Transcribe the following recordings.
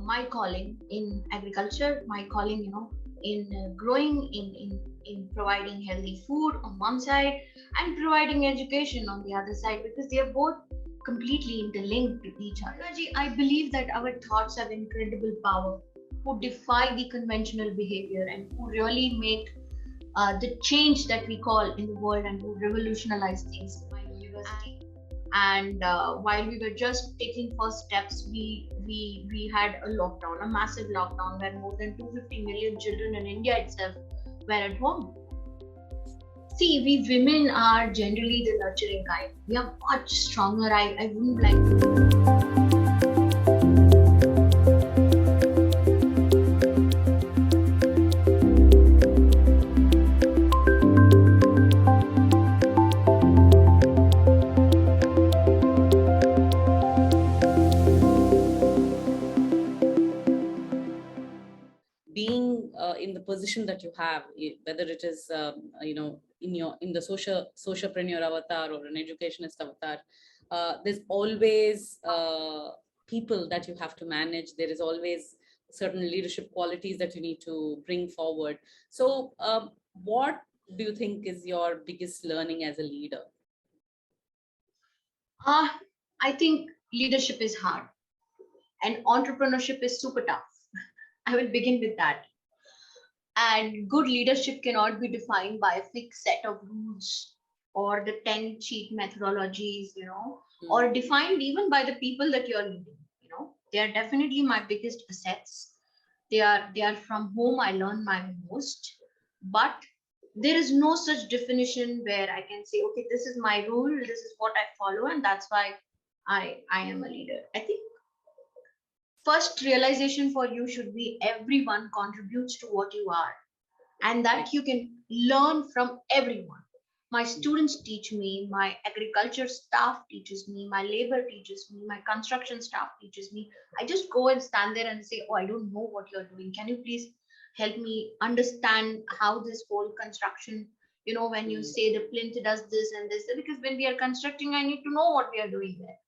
my calling in agriculture, my calling, in growing, in providing healthy food on one side and providing education on the other side, because they are both completely interlinked to each other. I believe that our thoughts have incredible power, who defy the conventional behavior and who really make the change that we call in the world and who revolutionize things in my university. And while we were just taking first steps, we had a lockdown, a massive lockdown, where more than 250 million children in India itself were at home. See, we women are generally the nurturing kind. We are much stronger. I wouldn't like to. Being in the position that you have, whether it is in the socialpreneur avatar or an educationist avatar, there's always people that you have to manage. There is always certain leadership qualities that you need to bring forward. So what do you think is your biggest learning as a leader? I think leadership is hard and entrepreneurship is super tough. I will begin with that. And good leadership cannot be defined by a fixed set of rules or the 10 cheat methodologies, or defined even by the people that you're leading. They are definitely my biggest assets. They are from whom I learn my most. But there is no such definition where I can say, okay, this is my rule, this is what I follow, and that's why I am a leader. I think first realization for you should be everyone contributes to what you are, and that you can learn from everyone. My students teach me, my agriculture staff teaches me, my labor teaches me, my construction staff teaches me. I just go and stand there and say, oh, I don't know what you're doing. Can you please help me understand how this whole construction, when you say the plinth does this and this, because when we are constructing, I need to know what we are doing there.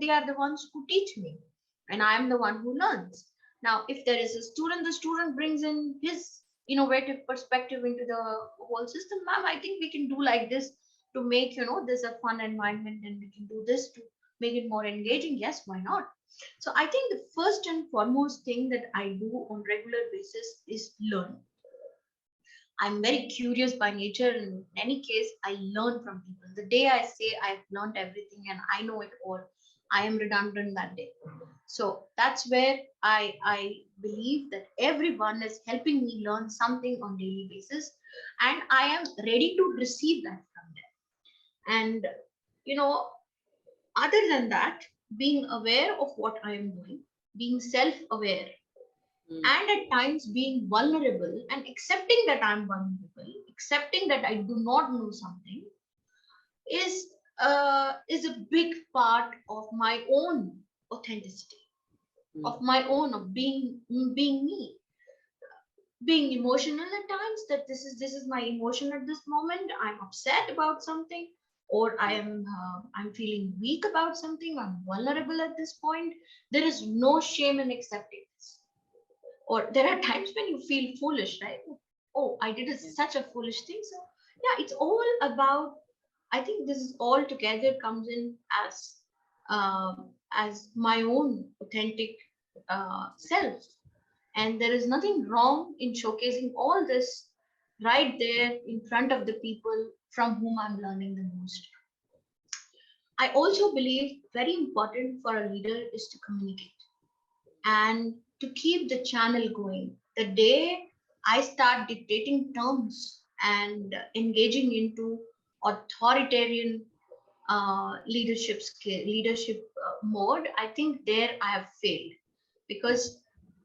They are the ones who teach me, and I am the one who learns. Now, if there is a student, the student brings in his innovative perspective into the whole system. Ma'am, I think we can do like this to make this a fun environment, and we can do this to make it more engaging. Yes, why not? So I think the first and foremost thing that I do on regular basis is learn. I'm very curious by nature, and in any case, I learn from people. The day I say I've learned everything and I know it all, I am redundant that day. So that's where I believe that everyone is helping me learn something on daily basis, and I am ready to receive that from them. And other than that, being aware of what I am doing, being self-aware, and at times being vulnerable and accepting that I'm vulnerable, accepting that I do not know something, is a big part of my own authenticity, of my own, of being me. Being emotional at times, that this is my emotion at this moment. I'm upset about something, or I'm feeling weak about something. I'm vulnerable at this point. There is no shame in accepting this. Or there are times when you feel foolish, right? Oh, I did such a foolish thing. So yeah, it's all about, I think this is all together comes in as my own authentic self. And there is nothing wrong in showcasing all this right there in front of the people from whom I'm learning the most. I also believe very important for a leader is to communicate and to keep the channel going. The day I start dictating terms and engaging into authoritarian leadership mode, I think there I have failed, because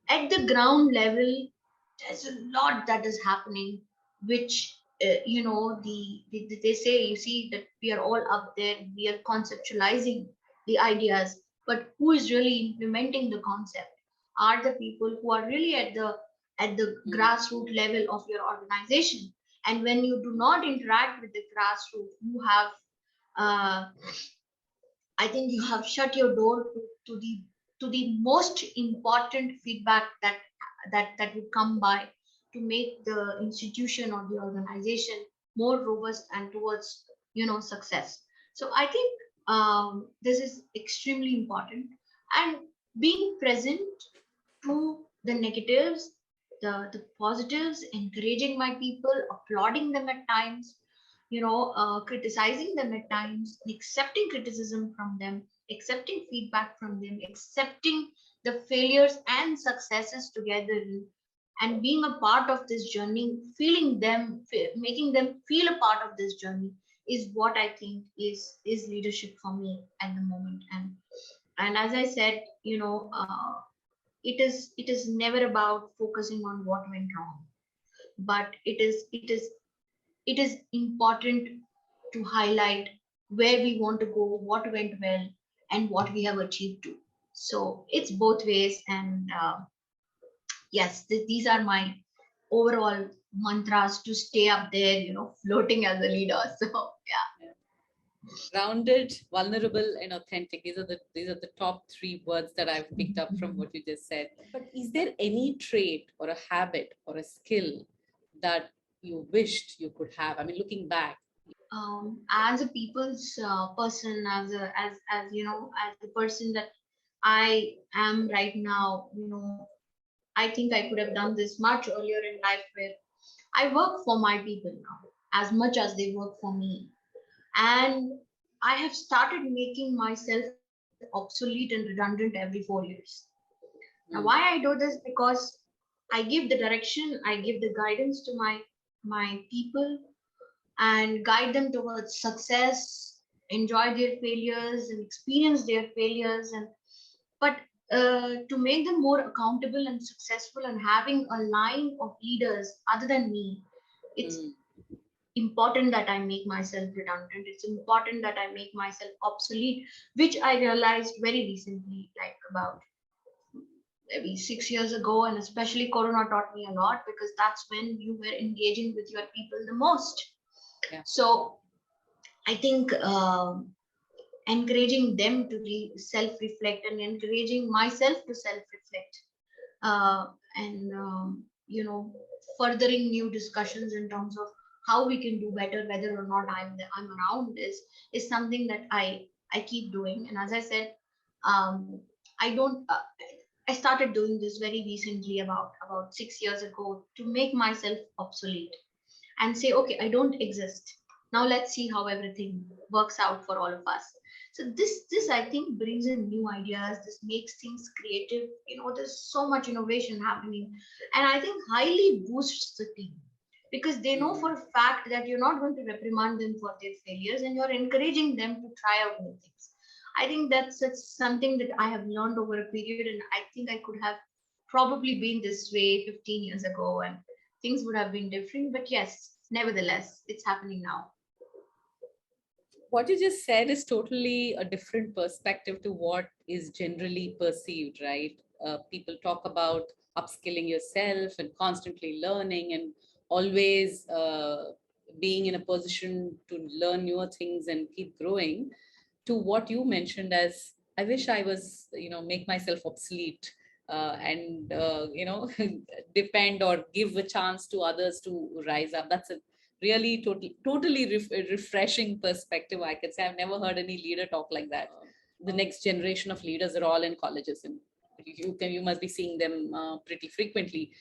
at the ground level, there's a lot that is happening, which they say, you see, that we are all up there, we are conceptualizing the ideas, but who is really implementing the concept are the people who are really at the grassroots level of your organization. And when you do not interact with the grassroots, you have I think you have shut your door to to the most important feedback that would come by to make the institution or the organization more robust and towards success. So I think this is extremely important, and being present to the negatives, the positives, encouraging my people, applauding them at times, criticizing them at times, accepting criticism from them, accepting feedback from them, accepting the failures and successes together, and being a part of this journey, feeling them, making them feel a part of this journey is what I think is leadership for me at the moment. And as I said, it is never about focusing on what went wrong, but it is important to highlight where we want to go, what went well, and what we have achieved too. So it's both ways, and yes, these are my overall mantras to stay up there, floating as a leader. So yeah. Grounded, vulnerable, and authentic. These are the top three words that I've picked up from what you just said. But is there any trait or a habit or a skill that you wished you could have? I mean, looking back. As a people's person, as the person that I am right now, I think I could have done this much earlier in life, where I work for my people now as much as they work for me. And I have started making myself obsolete and redundant every 4 years. Now, why I do this? Because I give the direction, I give the guidance to my people and guide them towards success, enjoy their failures and experience their failures, and but to make them more accountable and successful, and having a line of leaders other than me, it's important that I make myself redundant. It's important that I make myself obsolete, which I realized very recently, like about maybe 6 years ago. And especially Corona taught me a lot, because that's when you were engaging with your people the most. Yeah. So I think encouraging them to self-reflect, and encouraging myself to self-reflect, and furthering new discussions in terms of how we can do better, whether or not I'm around, is something that I keep doing. And as I said, I don't. I started doing this very recently, about 6 years ago, to make myself obsolete and say, okay, I don't exist. Now let's see how everything works out for all of us. So this I think brings in new ideas. This makes things creative. There's so much innovation happening, and I think highly boosts the team, because they know for a fact that you're not going to reprimand them for their failures, and you're encouraging them to try out new things. I think that's something that I have learned over a period, and I think I could have probably been this way 15 years ago, and things would have been different. But yes, nevertheless, it's happening now. What you just said is totally a different perspective to what is generally perceived, right? People talk about upskilling yourself and constantly learning and always being in a position to learn newer things and keep growing, to what you mentioned as, I wish I was, make myself obsolete and, depend or give a chance to others to rise up. That's a really totally refreshing perspective, I could say. I've never heard any leader talk like that. The next generation of leaders are all in colleges, and you must be seeing them pretty frequently.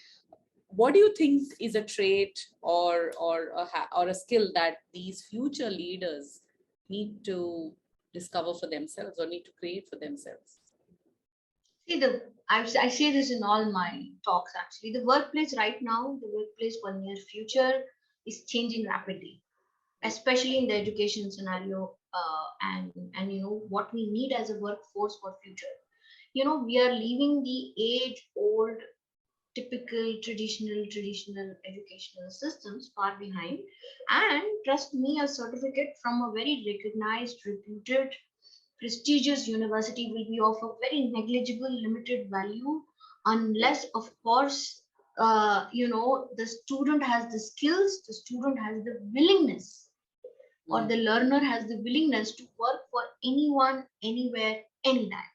What do you think is a trait or a skill that these future leaders need to discover for themselves or need to create for themselves? See, I say this in all my talks actually. The workplace right now, the workplace for near future is changing rapidly, especially in the education scenario, and what we need as a workforce for future. We are leaving the age old typical traditional educational systems far behind, and trust me, a certificate from a very recognized, reputed, prestigious university will be of a very negligible, limited value, unless, of course, the student has the skills, the student has the willingness, or the learner has the willingness to work for anyone, anywhere, anytime.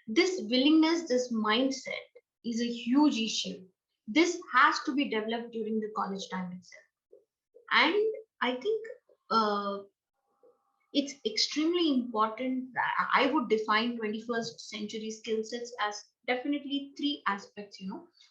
This willingness, this mindset is a huge issue. This has to be developed during the college time itself. And I think uh, it's extremely important. I would define 21st century skill sets as definitely three aspects.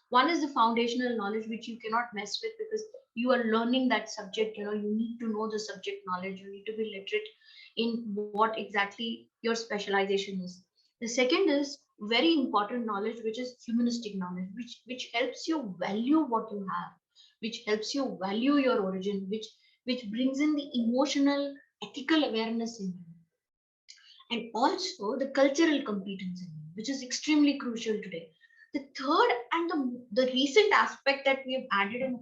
One is the foundational knowledge, which you cannot mess with because you are learning that subject. You need to know the subject knowledge, you need to be literate in what exactly your specialization is. The second is very important knowledge, which is humanistic knowledge, which helps you value what you have, which helps you value your origin, which brings in the emotional ethical awareness in you, and also the cultural competence in you, which is extremely crucial today. The third and the recent aspect that we have added in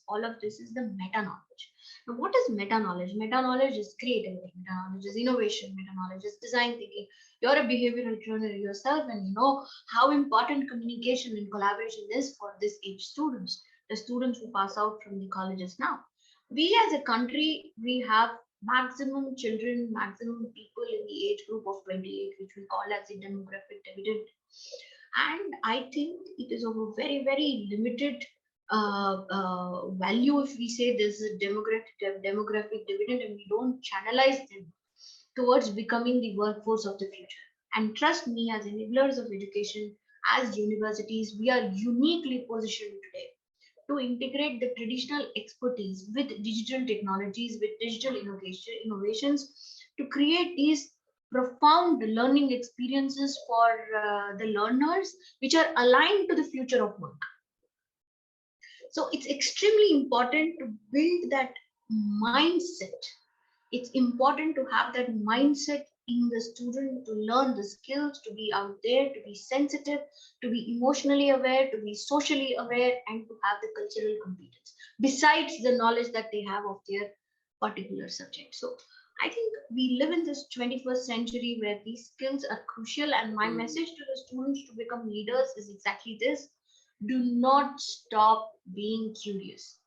all of this is the meta knowledge. Now, what is meta knowledge? Meta knowledge is creativity, meta knowledge is innovation, meta knowledge is design thinking. You're a behavioral trainer yourself, and you know how important communication and collaboration is for this age students, the students who pass out from the colleges now. We as a country, we have maximum children, maximum people in the age group of 28, which we call as the demographic dividend. And I think it is of a very, very limited value if we say there's a demographic dividend and we don't channelize them towards becoming the workforce of the future. And trust me, as enablers of education, as universities, we are uniquely positioned today to integrate the traditional expertise with digital technologies, with digital innovations, to create these profound learning experiences for the learners, which are aligned to the future of work. So it's extremely important to build that mindset. It's important to have that mindset in the student to learn the skills, to be out there, to be sensitive, to be emotionally aware, to be socially aware, and to have the cultural competence besides the knowledge that they have of their particular subject. So I think we live in this 21st century where these skills are crucial, and my message to the students to become leaders is exactly this: do not stop being curious.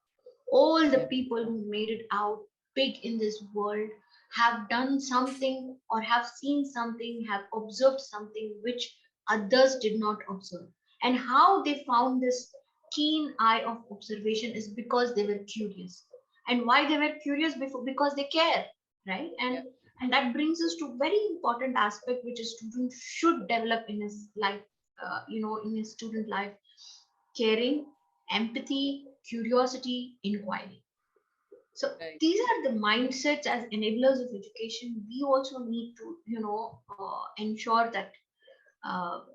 All the people who made it out big in this world have done something or have seen something, have observed something which others did not observe. And how they found this keen eye of observation is because they were curious. And why they were curious? Before, because they care, right? And that brings us to very important aspect which a student should develop in his life, in his student life: caring, empathy, curiosity, inquiry. So Right. these are the mindsets as enablers of education. We also need to, ensure that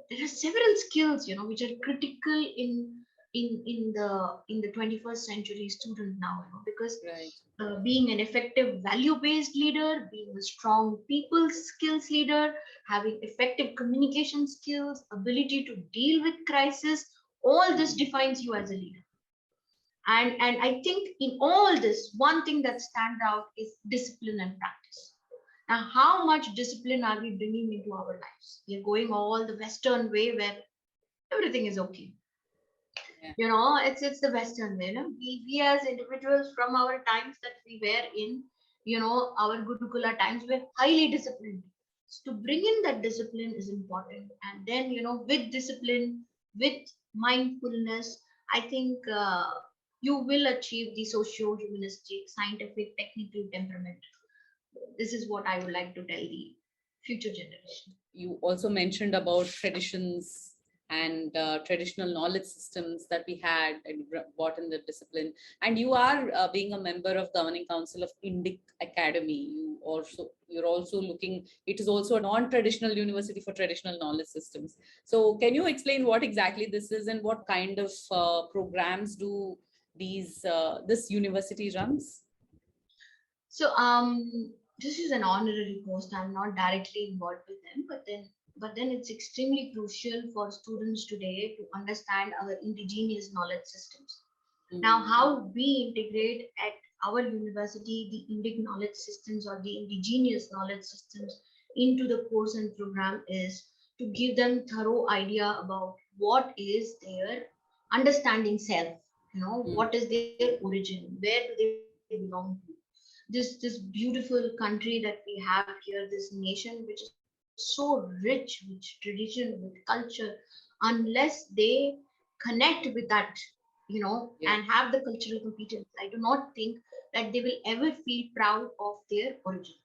there are several skills, which are critical in the 21st century student now, because Right. being an effective value-based leader, being a strong people skills leader, having effective communication skills, ability to deal with crisis, all this defines you as a leader. And I think in all this, one thing that stands out is discipline and practice. Now, how much discipline are we bringing into our lives? We are going all the Western way where everything is okay. Yeah. It's the Western way. We as individuals from our times that we were in, our Gurukula times, were highly disciplined. So to bring in that discipline is important. And then, with discipline, with mindfulness, I think you will achieve the socio-humanistic, scientific, technical temperament. This is what I would like to tell the future generation. You also mentioned about traditions and traditional knowledge systems that we had and brought in the discipline. And you are being a member of governing council of Indic Academy. You're also looking. It is also a non-traditional university for traditional knowledge systems. So can you explain what exactly this is and what kind of programs do this university runs? So this is an honorary post. I'm not directly involved with them, but then it's extremely crucial for students today to understand our indigenous knowledge systems. Now, how we integrate at our university the Indic knowledge systems or the indigenous knowledge systems into the course and program is to give them thorough idea about what is their understanding self, what is their origin, where do they belong to, this beautiful country that we have here, this nation which is so rich with tradition, with culture, unless they connect with that, Yeah. and have the cultural competence, I do not think that they will ever feel proud of their origin.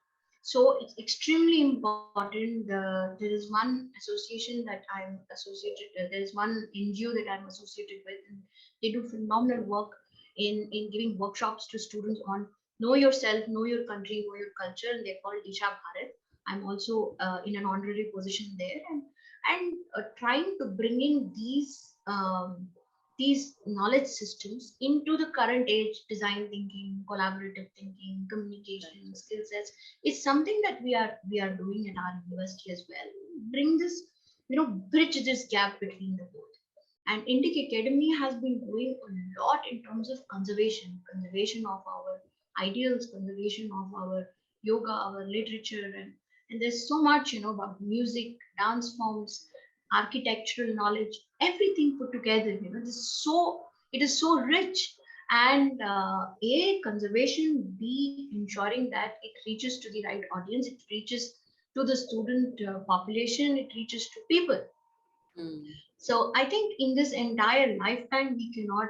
So it's extremely important. There is one association that I'm associated. There is one NGO that I'm associated with, and they do phenomenal work in giving workshops to students on know yourself, know your country, know your culture, and they're called Disha Bharat. I'm also in an honorary position there, and trying to bring in these knowledge systems into the current age design thinking, collaborative thinking, communication skill sets is something that we are doing at our university as well. Bring this, bridge this gap between the both. And Indic Academy has been doing a lot in terms of conservation of our ideals, conservation of our yoga, our literature, and there's so much, about music, dance forms, architectural knowledge, everything put together. It is so rich, and a conservation, b ensuring that it reaches to the right audience, it reaches to the student population, it reaches to people. Mm. So I think in this entire lifetime, we cannot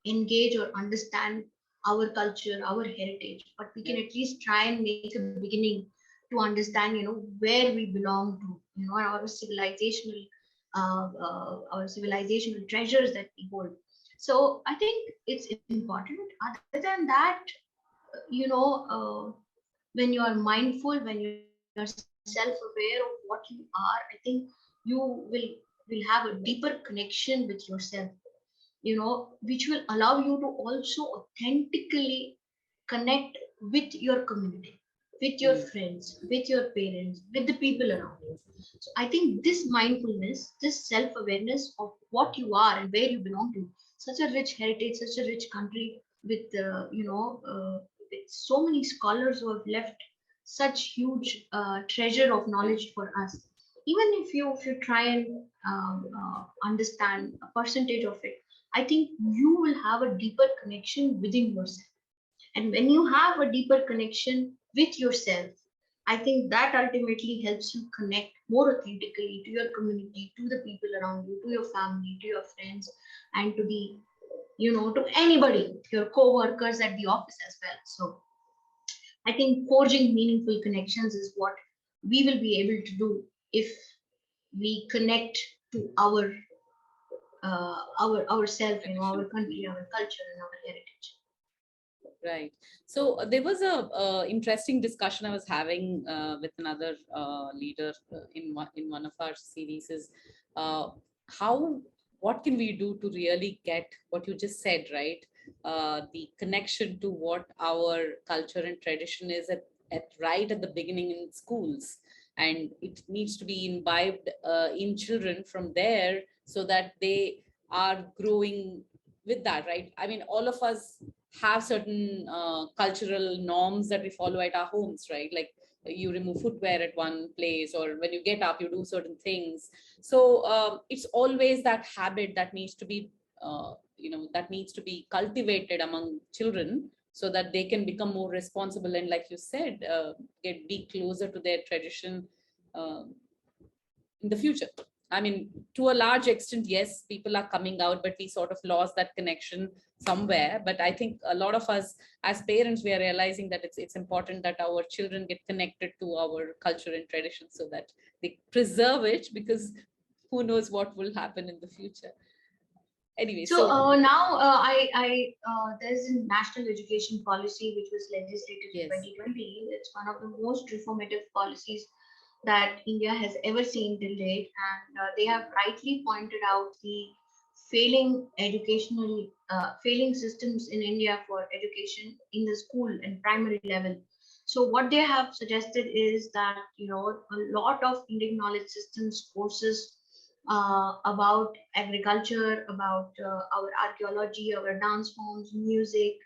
engage or understand our culture, our heritage, but we can Yeah. at least try and make a beginning to understand, where we belong to, our civilizational treasures that we hold. So I think it's important. Other than that, when you are mindful, when you're self-aware of what you are, I think you will have a deeper connection with yourself, which will allow you to also authentically connect with your community, with your Mm. friends, with your parents, with the people around you. So I think this mindfulness, this self-awareness of what you are and where you belong to, such a rich heritage, such a rich country with, with so many scholars who have left such huge treasure of knowledge for us. Even if you try and understand a percentage of it, I think you will have a deeper connection within yourself. And when you have a deeper connection with yourself, I think that ultimately helps you connect more authentically to your community, to the people around you, to your family, to your friends, and to the, to anybody, your co-workers at the office as well. So I think forging meaningful connections is what we will be able to do if we connect to ourself, our Connection. country, Mm. our culture, and our heritage. Right. So there was a interesting discussion I was having with another leader in one of our series is uh, how what can we do to really get what you just said, right? The connection to what our culture and tradition is at right at the beginning in schools, and it needs to be imbibed in children from there so that they are growing with that, right? I mean, all of us have certain cultural norms that we follow at our homes, right? Like you remove footwear at one place, or when you get up, you do certain things. So it's always that habit that needs to be, that needs to be cultivated among children so that they can become more responsible and, like you said, be closer to their tradition uh, in the future. I mean, to a large extent, yes, people are coming out, but we sort of lost that connection somewhere. But I think a lot of us as parents, we are realizing that it's important that our children get connected to our culture and tradition so that they preserve it, because who knows what will happen in the future. Anyway, So so now there's a national education policy which was legislated in yes. 2020. It's one of the most reformative policies that India has ever seen till date, and they have rightly pointed out the failing systems in India for education in the school and primary level. So what they have suggested is that a lot of Indian knowledge systems courses about agriculture, about our archaeology, our dance forms, music,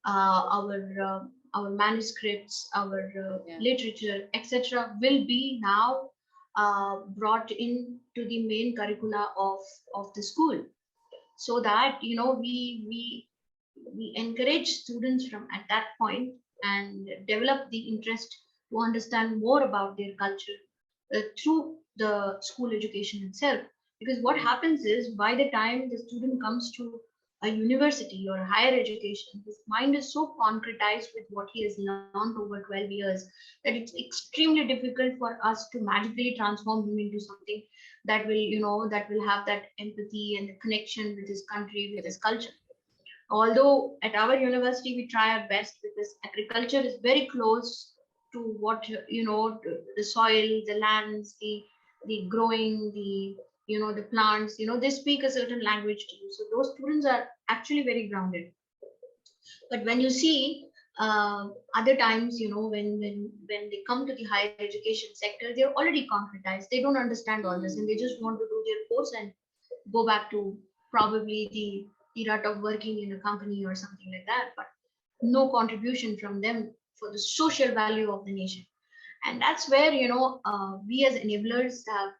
our manuscripts, our Yeah. literature, etc., will be now brought in to the main curricula of the school, so that we encourage students from at that point and develop the interest to understand more about their culture, through the school education itself. Because what happens is, by the time the student comes to a university or higher education, his mind is so concretized with what he has learned over 12 years that it's extremely difficult for us to magically transform him into something that will, that will have that empathy and the connection with his country, with his culture. Although at our university we try our best, because agriculture is very close to what, the soil, the lands, the growing, the plants, they speak a certain language to you, so those students are actually very grounded. But when you see other times, when they come to the higher education sector, they're already concretized, they don't understand all this, and they just want to do their course and go back to probably the rut of working in a company or something like that, but no contribution from them for the social value of the nation. And that's where, we as enablers have,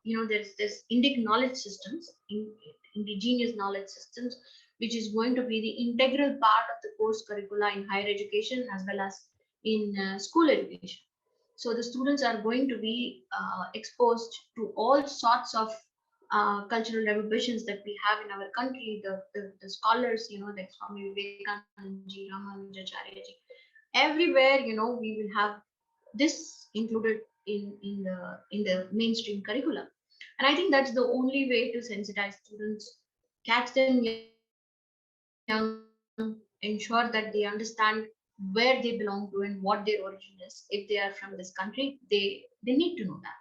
there's this indic knowledge systems, indigenous knowledge systems, which is going to be the integral part of the course curricula in higher education as well as in school education. So the students are going to be exposed to all sorts of cultural revolutions that we have in our country. The scholars, like Swami Vivekananda ji, Ramanujacharya ji, everywhere, we will have this included in the mainstream curriculum. And I think that's the only way to sensitize students, catch them young, ensure that they understand where they belong to and what their origin is. If they are from this country, they need to know that.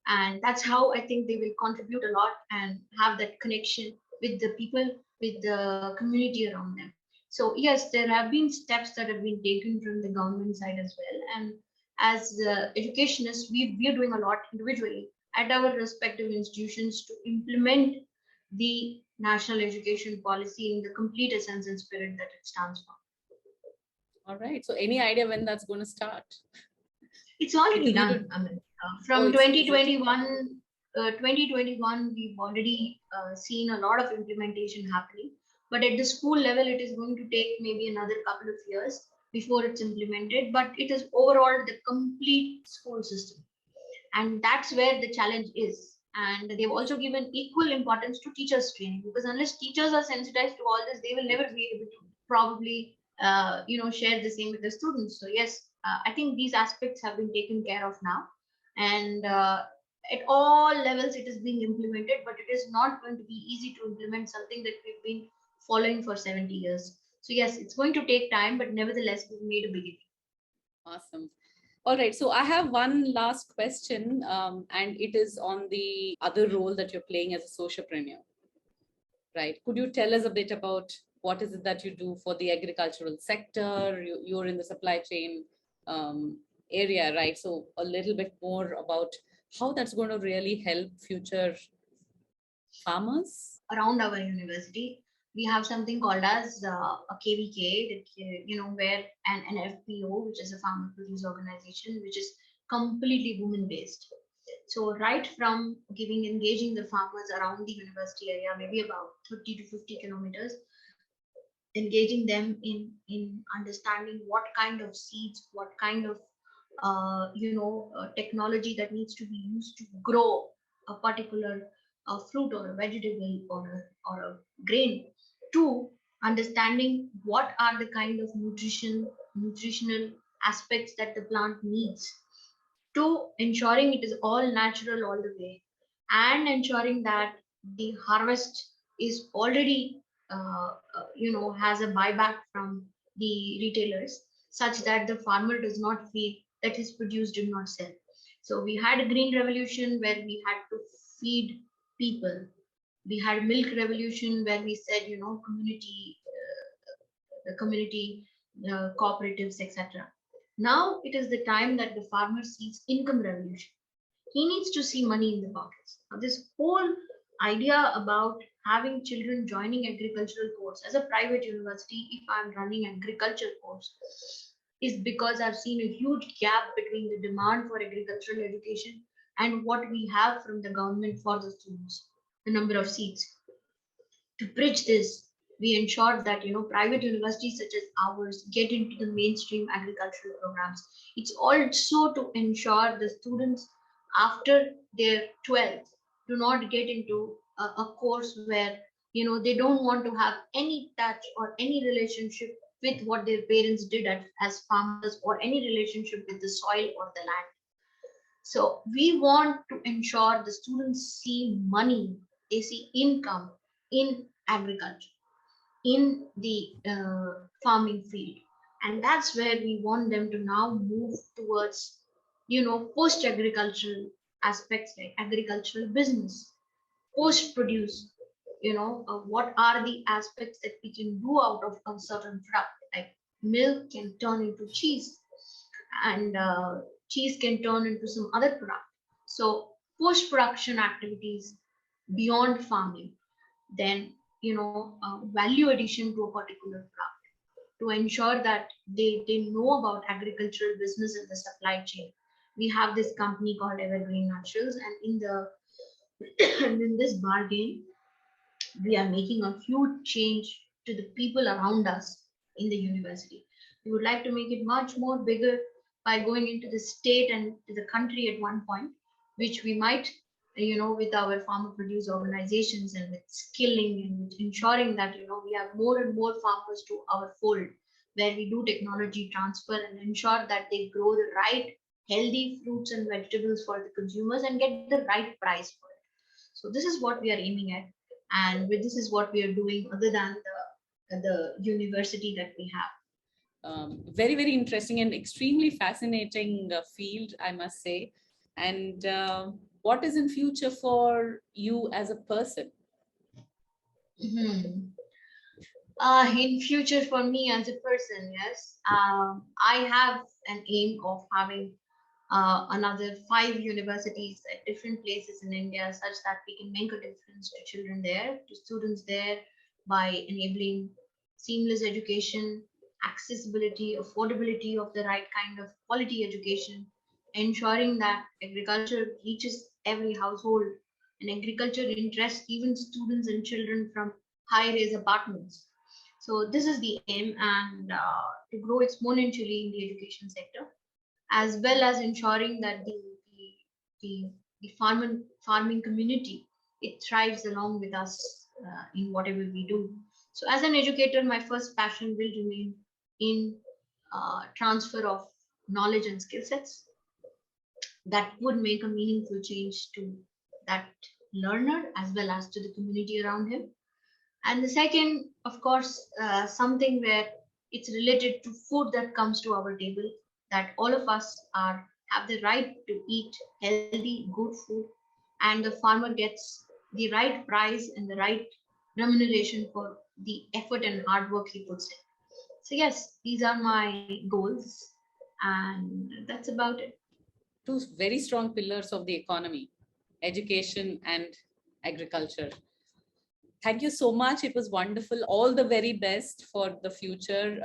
And that's how I think they will contribute a lot and have that connection with the people, with the community around them. So yes, there have been steps that have been taken from the government side as well. And as educationists, we are doing a lot individually at our respective institutions to implement the national education policy in the complete essence and spirit that it stands for. All right. So any idea when that's going to start? It's already done. I mean, from 2021, 2021, we've already seen a lot of implementation happening. But at the school level, it is going to take maybe another couple of years before it's implemented. But it is overall the complete school system. And that's where the challenge is. And they've also given equal importance to teachers training, because unless teachers are sensitized to all this, they will never be able to probably share the same with the students. So yes, I think these aspects have been taken care of now, and at all levels it is being implemented, but it is not going to be easy to implement something that we've been following for 70 years. So yes, it's going to take time, but nevertheless we've made a beginning. Awesome. All right, so I have one last question, and it is on the other role that you're playing as a socialpreneur, right? Could you tell us a bit about what is it that you do for the agricultural sector? You're in the supply chain area, right? So a little bit more about how that's going to really help future farmers? Around our university, we have something called as a KVK, that, where an FPO, which is a farmer produce organization, which is completely women based. So right from engaging the farmers around the university area, maybe about 30 to 50 kilometers, engaging them in understanding what kind of seeds, what kind of technology that needs to be used to grow a particular fruit or a vegetable or a grain, to understanding what are the kind of nutritional aspects that the plant needs, to ensuring it is all natural all the way, and ensuring that the harvest is already has a buyback from the retailers, such that the farmer does not feel that his produce did not sell. So we had a green revolution where we had to feed people. We had milk revolution where we said, the community cooperatives, etc. Now it is the time that the farmer sees income revolution. He needs to see money in the pockets. Now, this whole idea about having children joining agricultural course as a private university, if I'm running agriculture course, is because I've seen a huge gap between the demand for agricultural education and what we have from the government for the students, the number of seats. To bridge this, we ensured that private universities such as ours get into the mainstream agricultural programs. It's also to ensure the students after their 12th do not get into a course where they don't want to have any touch or any relationship with what their parents did as farmers, or any relationship with the soil or the land. So we want to ensure the students see money, they see income in agriculture, in the farming field. And that's where we want them to now move towards, post agricultural aspects like agricultural business, post produce. What are the aspects that we can do out of a certain product? Like milk can turn into cheese, and cheese can turn into some other product. So post production activities beyond farming, then value addition to a particular product, to ensure that they know about agricultural business and the supply chain. We have this company called Evergreen Naturals, and and in this bargain, we are making a huge change to the people around us in the university. We would like to make it much more bigger by going into the state and to the country at one point, which we might, with our farmer produce organizations and with skilling and with ensuring that, we have more and more farmers to our fold, where we do technology transfer and ensure that they grow the right healthy fruits and vegetables for the consumers and get the right price for it. So this is what we are aiming at, and this is what we are doing other than the university that we have. Very, very interesting and extremely fascinating field, I must say. And what is in future for you as a person? In future for me as a person, yes, I have an aim of having another 5 universities at different places in India, such that we can make a difference to children there, to students there, by enabling seamless education, accessibility, affordability of the right kind of quality education, ensuring that agriculture reaches every household, and agriculture interests even students and children from high-rise apartments. So this is the aim, and to grow exponentially in the education sector, as well as ensuring that the, the farming community, it thrives along with us in whatever we do. So as an educator, my first passion will remain in transfer of knowledge and skill sets that would make a meaningful change to that learner as well as to the community around him. And the second, of course, something where it's related to food that comes to our table, that all of us have the right to eat healthy, good food, and the farmer gets the right price and the right remuneration for the effort and hard work he puts in. So yes, these are my goals, and that's about it. Two very strong pillars of the economy, education and agriculture. Thank you so much. It was wonderful. All the very best for the future,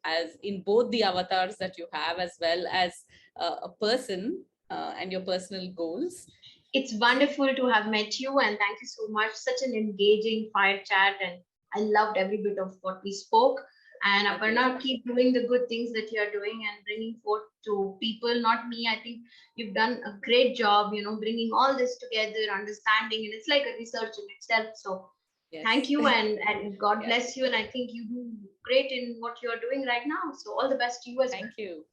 as in both the avatars that you have, as well as a person and your personal goals. It's wonderful to have met you, and thank you so much. Such an engaging fire chat, and I loved every bit of what we spoke. And Aparna, keep doing the good things that you're doing and bringing forth to people, not me. I think you've done a great job, bringing all this together, understanding, and it's like a research in itself. So yes. Thank you, and God bless you. And I think you do great in what you're doing right now. So all the best to you as well. Thank you.